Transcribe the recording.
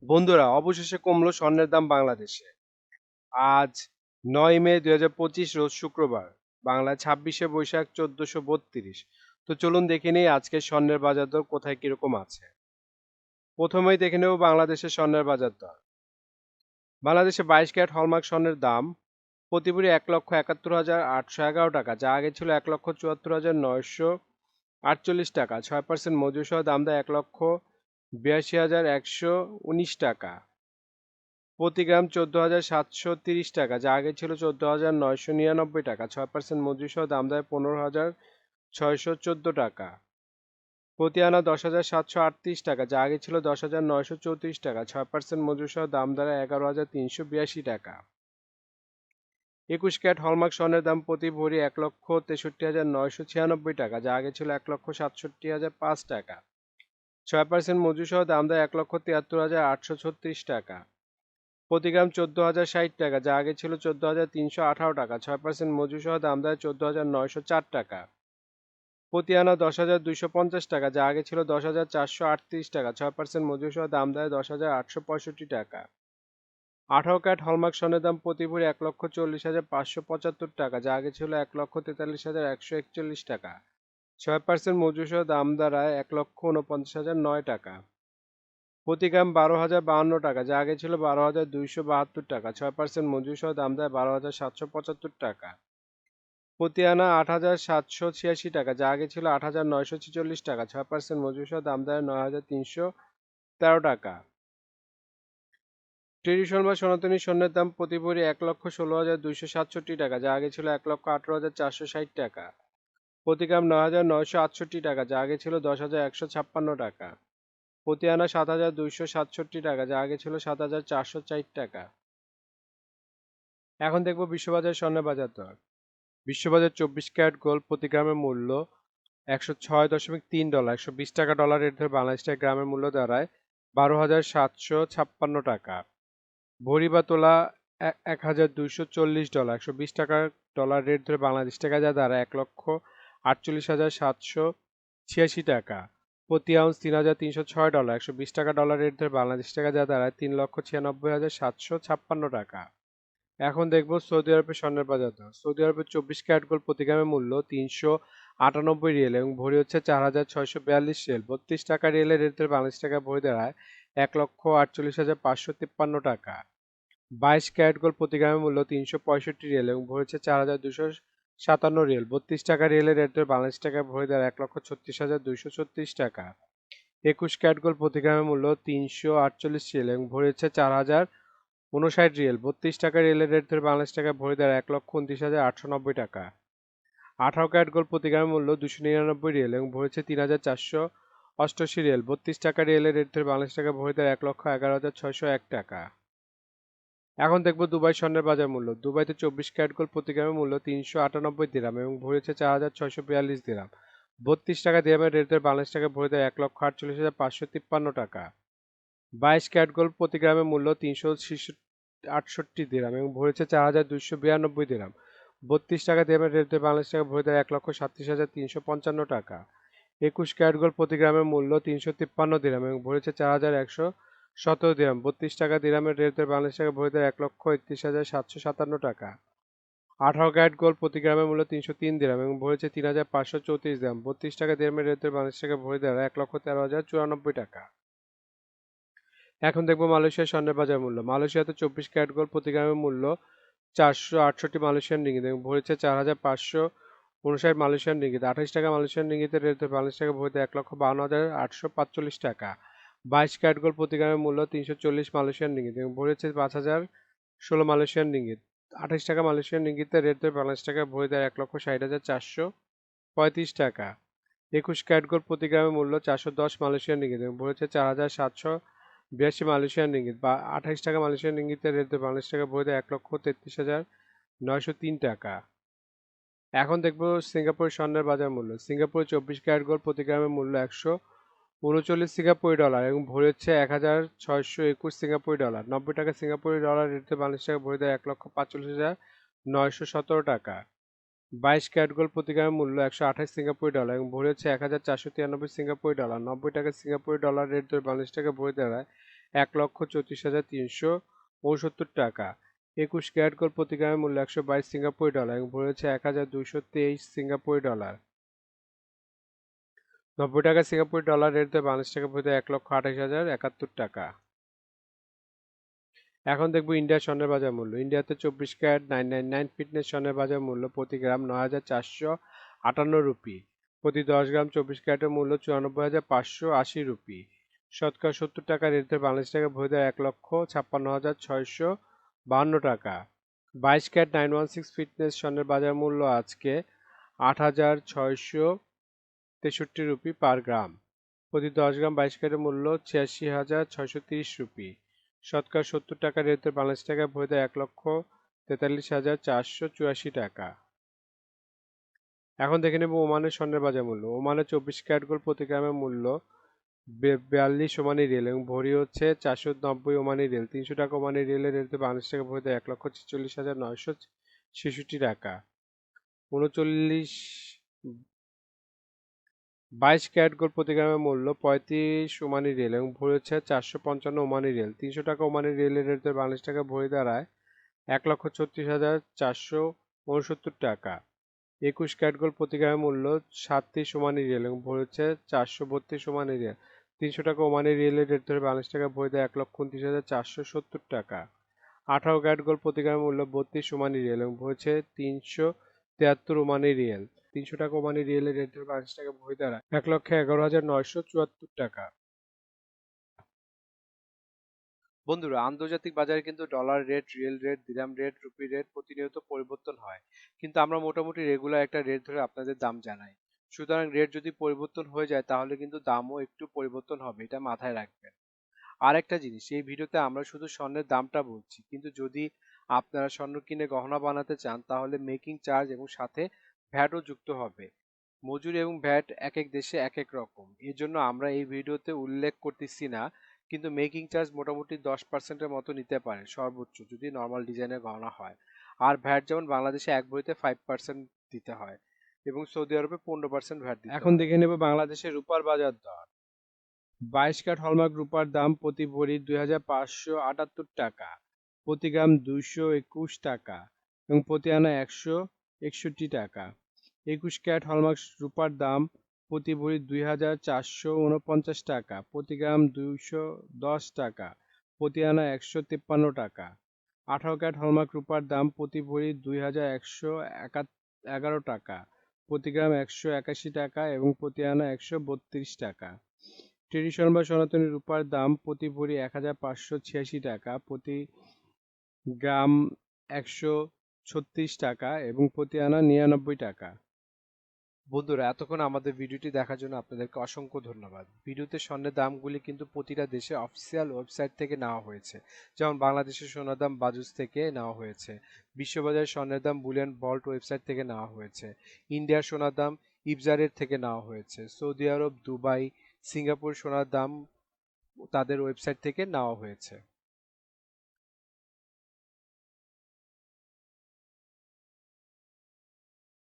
বন্ধুরা, অবশেষে কমলো স্বর্ণের দাম বাংলাদেশে। আজ ৯ মে ২০২৫ রোজ শুক্রবার। বাংলায় ২৬শে বৈশাখ ১৪৩২। তো চলুন দেখে নেই আজকের স্বর্ণের বাজার দর কোথায় কিরকম আছে। প্রথমেই দেখে নেব বাংলাদেশের স্বর্ণের বাজার দর। বাংলাদেশে ২২ ক্যারেট হলমার্ক স্বর্ণের দাম প্রতি ভরি ১,৭১,৮১১ টাকা, যা আগে ছিল ১,৭৪,৯৪৮ টাকা। ৬% মজুরি সহ দাম দেয় ১,৮২,১১৯ টাকা। প্রতি গ্রাম ১৪,৭৩০ টাকা, যা আগে ছিল ১৪,৯৯৯ টাকা। ৬% মজুরি সহ দাম দেয় ১৫,৬১৪ টাকা। প্রতি আনা ১০,৭৩৮ টাকা, যা আগে ছিল ১০,৯৩৪ টাকা। ৬% মজুরি সহ দাম দাঁড়ায় ১১,৩৮২ টাকা। ২১ ক্যারেট হলমার্ক স্বর্ণের দাম প্রতি ভরি ১,৬৩,৯৯৬ টাকা, যা আগে ছিল ১,৬৭,০০৫ টাকা। ৬% মজুরি সহ দাম দেয় ১,৭৩,৮৩৬ টাকা। প্রতি গ্রাম ১৪,০৬০ টাকা, যা আগে ছিল ১৪,৩১৮ টাকা। ৬% মজুরি সহ দাম দেয় ১৪,৯০৪ টাকা। প্রতি আনা ১০,২৫০ টাকা, যা আগে ছিল ১০,৪৩৮ টাকা। ৬% মজুরি সহ দাম দেয় ১০,৮৬৫ টাকা। ১৮ ক্যারেট হলমার্ক স্বর্ণের দাম প্রতি ভরি ১,৪০,৫৭৫ টাকা, যা আগে ছিল ১,৪৩,১৪১ টাকা। ৬% মজুরি সহ দাম দাঁড়ায় ১,৪৯,০০৯ টাকা। প্রতি গ্রাম ১২,০৫২ টাকা, যা আগে ছিল ১২,২৭২ টাকা। ৬% মজুরি সহ দাম দেয় ১২,৭৭৫ টাকা। প্রতি আনা ৮,৭৮৬ টাকা, যা আগে ছিল ৮,৯৪৬ টাকা। ৬% মজুরি সহ দাম দেয় ৯,৩১৩ টাকা। ট্রেডিশনাল বা সনাতনী স্বর্ণের দাম প্রতি ভরি ১,১৬,২৬৭ টাকা, যা আগে ছিল ১,১৮,৪৬০ টাকা। প্রতি গ্রাম ৯,৯৬৮ টাকা, যা আগে ছিল ১০,১৫৬ টাকা। প্রতি আনা ৭,২৬৭ টাকা, যা আগে ছিল ৭,৪০৪ টাকা। এখন দেখব বিশ্ববাজার স্বর্ণের বাজার দর। বিশ্ববাজার ২৪ ক্যারেট গোল্ড প্রতি গ্রামের মূল্য $১০৬.৩, ১২০ টাকা ডলার রেট ধরে বাংলাদেশ টাকায় গ্রামের মূল্য দাঁড়ায় ১২,৭৫৬ টাকা। ভরি বা তোলা $১,২৪০, ১২০ টাকা ডলার রেট ধরে বাংলাদেশ টাকায় যা দাঁড়ায় ১,৪৮,৭৮৬ টাকা। প্রতি আউন্স $৩,৩০৬, ১২০ টাকা ডলার রেট ধরে বাংলাদেশ টাকা যা দাঁড়ায় ৩,৯৬,৭৫৬ টাকা। এখন দেখব সৌদি আরবের স্বর্ণের বাজার দর। সৌদি আরবের ২৪ ক্যারেট গোল্ড প্রতি গ্রামের মূল্য ৩৯৮ রিয়েল এবং ভরি হচ্ছে ৪,৬৪২ রিয়েল। ৩২ টাকা রিয়েলের রেট ধরে বাংলাদেশ টাকা ভরি দাঁড়ায় ১,৪৮,৫৫৩ টাকা। ২২ ক্যারেট গোল্ড প্রতি গ্রামের মূল্য ৩৬৫ রিয়েল এবং ভরি হচ্ছে ৪,২৫৭ রিয়েল। ৩২ টাকা রিয়েলের রেট ধরে বাংলাদেশ টাকা ভরি দাঁড়ায় ১,৩৬,২৩৬ টাকা। ২১ ক্যারেট গোল্ড প্রতি গ্রামের মূল্য ৩৪৮ রিয়েল এবং ভরি হচ্ছে ৪,০৫৯ রিয়েল। ৩২ টাকা রিয়েলের রেট ধরে বাংলাদেশ টাকা ভরি দাঁড়ায় ১,২৯,৮৯০ টাকা। ১৮ ক্যারেট গোল্ড প্রতি গ্রামের মূল্য ২৯৯ রিয়েল এবং ভরি হচ্ছে ৩,৪৮৮ রিয়েল। ৩২ টাকা রিয়েলের রেট ধরে বাংলাদেশ টাকা ভরি দাঁড়ায় ১,১১,৬০১ টাকা। এখন দেখব দুবাই স্বর্ণের বাজার মূল্য। দুবাইতে ২৪ ক্যারেট গোল্ড প্রতি গ্রামের মূল্য ৩৯৮ দিরহাম এবং ভরি হচ্ছে ৪,৬৪২ দিরহাম। ৩২ টাকা দিরহামের রেট ধরে বাংলাদেশ টাকা ভরি দেয় ১,৪৮,৫৫৩ টাকা। ২২ ক্যারেট গোল্ড প্রতি গ্রামের মূল্য ৩৬৮ দিরহাম এবং ভরি হচ্ছে ৪,২৯২ দিরহাম। ৩২ টাকা দিরহামের রেট ধরে বাংলাদেশ টাকা ভরি দেয় ১,৩৭,৩৫৫ টাকা। ২১ ক্যারেট গোল্ড প্রতি গ্রামের মূল্য ৩৫৩ দিরহাম এবং ভরি হচ্ছে ৪,১১৭ দিরহাম। ৩২ টাকা দিরহামের রেট ধরে বাংলাদেশ টাকা ভরি দেয় ১,৩১,৭৫৭ টাকা। ১৮ ক্যারেট গোল্ড প্রতি গ্রামের মূল্য ৩০৩ দিরহাম এবং ভরি হচ্ছে ৩,৫৩৪ দিরহাম। ৩২ টাকা দিরহামের রেট ধরে বাংলাদেশ টাকা ভরি দেয় ১,১৩,০৯৪ টাকা। এখন দেখব মালয়েশিয়ার স্বর্ণের বাজার মূল্য। মালয়েশিয়াতে ২৪ ক্যারেট গোল্ড প্রতি গ্রামের মূল্য ৪৬৮ মালয়েশিয়ান রিঙ্গিত এবং ভরি হচ্ছে ৪,৫৫৯ মালয়েশিয়ান রিঙ্গিত। ২৮ টাকা মালয়েশিয়ান রিঙ্গিতের রেট ধরে বাংলাদেশ টাকা ভরি দেয় ১,৫২,৮৪৫ টাকা। ২২ ক্যারেট গোল্ড প্রতি গ্রামের মূল্য ৩৪০ মালয়েশিয়ান রিঙ্গিত এবং ভরি হচ্ছে ৫,০১৬ মালয়েশিয়ান রিঙ্গিত। ২৮ টাকা মালয়েশিয়ান রিঙ্গিতের রেট ধরে বাংলাদেশ টাকা ভরি দেয় ১,৬০,৪৩৫ টাকা। ২১ ক্যারেট গোল্ড প্রতি গ্রামের মূল্য ৪১০ মালয়েশিয়ান রিঙ্গিত এবং ভরি হচ্ছে ৪,৭৮২ মালয়েশিয়ান রিঙ্গিত। বা ২৮ টাকা মালয়েশিয়ান রিঙ্গিতের রেট ধরে বাংলাদেশ টাকা ভরি দেয় ১,৩৩,৯০৩ টাকা। এখন দেখব সিঙ্গাপুরের স্বর্ণের বাজার মূল্য। সিঙ্গাপুরে ২৪ ক্যারেট গোল্ড প্রতি গ্রামের মূল্য ১৩৯ সিঙ্গাপুরি ডলার এবং ভরি হচ্ছে ১,৬২১ সিঙ্গাপুরি ডলার। ৯০ টাকা সিঙ্গাপুরি ডলার রেট ধরে বাংলাদেশ টাকা ভরি দেয় ১,৪৫,৯১৭ টাকা। ২২ ক্যারেট গোল্ড প্রতি গ্রামের মূল্য ১২৮ সিঙ্গাপুরি ডলার এবং ভরি হচ্ছে ১,৪৯৩ সিঙ্গাপুরি ডলার। ৯০ টাকা সিঙ্গাপুরি ডলার রেট ধরে বাংলাদেশ টাকা ভরি দাঁড়ায় 1,34,369 টাকা। 21 ক্যারেট গোল্ড প্রতি গ্রামের মূল্য 122 সিঙ্গাপুরি ডলার এবং ভরি হচ্ছে 1,223 সিঙ্গাপুরি ডলার। 90 টাকা সিঙ্গাপুরি ডলার রেট দেয় বাংলাদেশ টাকা ভরি 1,28,071 টাকা। এখন দেখবো ইন্ডিয়ার স্বর্ণের বাজার মূল্য। ইন্ডিয়াতে 24 ক্যারেট 999 ফিটনেস স্বর্ণের বাজার মূল্য প্রতি গ্রাম 9,458 রুপি। প্রতি 10 গ্রাম 24 ক্যারেটের মূল্য 94,580 রুপি। শতকরা 70 টাকা রেট দেয় বাংলাদেশ টাকা ভরি দেয় 1,56,652 টাকা। 22 ক্যারেট 916 ফিটনেস স্বর্ণের বাজার মূল্য আজকে 8,663 রুপি পার গ্রাম। প্রতি 10 গ্রাম 22 ক্যারেটের মূল্য 86,630 রুপি। শতকরা 70 টাকা রেটে বাংলাদেশ টাকা ভরি দেয় 1,43,484 টাকা। এখন দেখে নেব ওমানের স্বর্ণের বাজার মূল্য। ওমানের 24 ক্যারেট গোল্ড প্রতি গ্রামের মূল্য 42 ওমানি রিয়াল এবং ভরি হচ্ছে 490 ওমানি রিয়াল। 300 টাকা ওমানি রিয়ালের রেটে বাংলাদেশ টাকা ভরি দেয় 1,46,966 টাকা। 22 ক্যারেট গোল্ড প্রতি গ্রামের মূল্য 35 ওমানি রিয়াল এবং ভরি হচ্ছে 455 ওমানি রিয়াল। 300 টাকা ওমানি রিয়ালের রেট বাংলাদেশ টাকা ভরি দাঁড়ায় 1,36,469 টাকা। 21 ক্যারেট গোল্ড প্রতি গ্রামের মূল্য 37 ওমানি রিয়াল এবং ভরি হচ্ছে 432 ওমানি রিয়াল। 300 টাকা ওমানি রিয়ালের রেট ধরে বাংলাদেশ টাকা ভরি দেয় 1,29,470 টাকা। 18 ক্যারেট গোল্ড প্রতি গ্রামের মূল্য 32 ওমানি রিয়াল এবং ভরি হচ্ছে 373 ওমানি রিয়াল। 300 টাকা ওমানি রিয়ালের রেট ধরে বাংলাদেশ টাকা ভরি দাঁড়ায় 1,11,974 টাকা। বন্ধুরা, আন্তর্জাতিক বাজারে কিন্তু ডলার রেট, রিয়েল রেট, দিরহাম রেট, রুপি রেট প্রতিনিয়ত পরিবর্তন হয়, কিন্তু আমরা মোটামুটি রেগুলার একটা রেট ধরে আপনাদের দাম জানাই। সুতরাং রেট যদি পরিবর্তন হয়ে যায় তাহলে কিন্তু দামও একটু পরিবর্তন হবে, এটা মাথায় রাখবেন। আর একটা জিনিস, এই ভিডিওতে আমরা শুধু স্বর্ণের দামটা বলছি, কিন্তু যদি আপনারা স্বর্ণ কিনে গহনা বানাতে চান তাহলে মেকিং চার্জ এবং সাথে ভ্যাটও যুক্ত হবে। মজুরি এবং ভ্যাট এক এক দেশে এক এক রকম, এর জন্য আমরা এই ভিডিওতে উল্লেখ করতেছি না, কিন্তু মেকিং চার্জ মোটামুটি 10%-এর মতো নিতে পারে সর্বোচ্চ, যদি নর্মাল ডিজাইনের গহনা হয়। আর ভ্যাট যেমন বাংলাদেশে এক ভরিতে 5% দিতে হয় এবং সৌদি আরবে 15% ভ্যাট দিতে হয়। এখন দেখে নেব বাংলাদেশের রূপার বাজার দর। 22 ক্যারেট হলমার্ক রূপার দাম প্রতি ভরি 2,578 টাকা, প্রতি গ্রাম 221 টাকা এবং প্রতি আনা 161 টাকা। 21 ক্যারেট হলমার্ক রূপার দাম প্রতি ভরি 2,449 টাকা, প্রতি গ্রাম 210 টাকা, প্রতি আনা 153 টাকা। 18 ক্যারেট হলমার্ক রূপার দাম প্রতি ভরি 2,111 টাকা, প্রতি গ্রাম 181 টাকা এবং প্রতি আনা 132 টাকা। ট্রেডিশনাল বা সনাতনী রূপার দাম প্রতি ভরি 1,586 টাকা, প্রতি গ্রাম 136 টাকা এবং প্রতি আনা 99 টাকা। বন্ধুরা, এতক্ষণ আমাদের ভিডিওটি দেখার জন্য আপনাদেরকে অসংখ্য ধন্যবাদ। ভিডিওতে স্বর্ণের দামগুলি কিন্তু প্রতিটা দেশে অফিসিয়াল ওয়েবসাইট থেকে নেওয়া হয়েছে, যেমন বাংলাদেশের সোনার দাম বাজুস থেকে নেওয়া হয়েছে, বিশ্ববাজারের স্বর্ণের দাম বুলিয়ন ভল্ট ওয়েবসাইট থেকে নেওয়া হয়েছে, ইন্ডিয়ার সোনার দাম ইবজারের থেকে নেওয়া হয়েছে, সৌদি আরব, দুবাই, সিঙ্গাপুর সোনার দাম তাদের ওয়েবসাইট থেকে নেওয়া হয়েছে।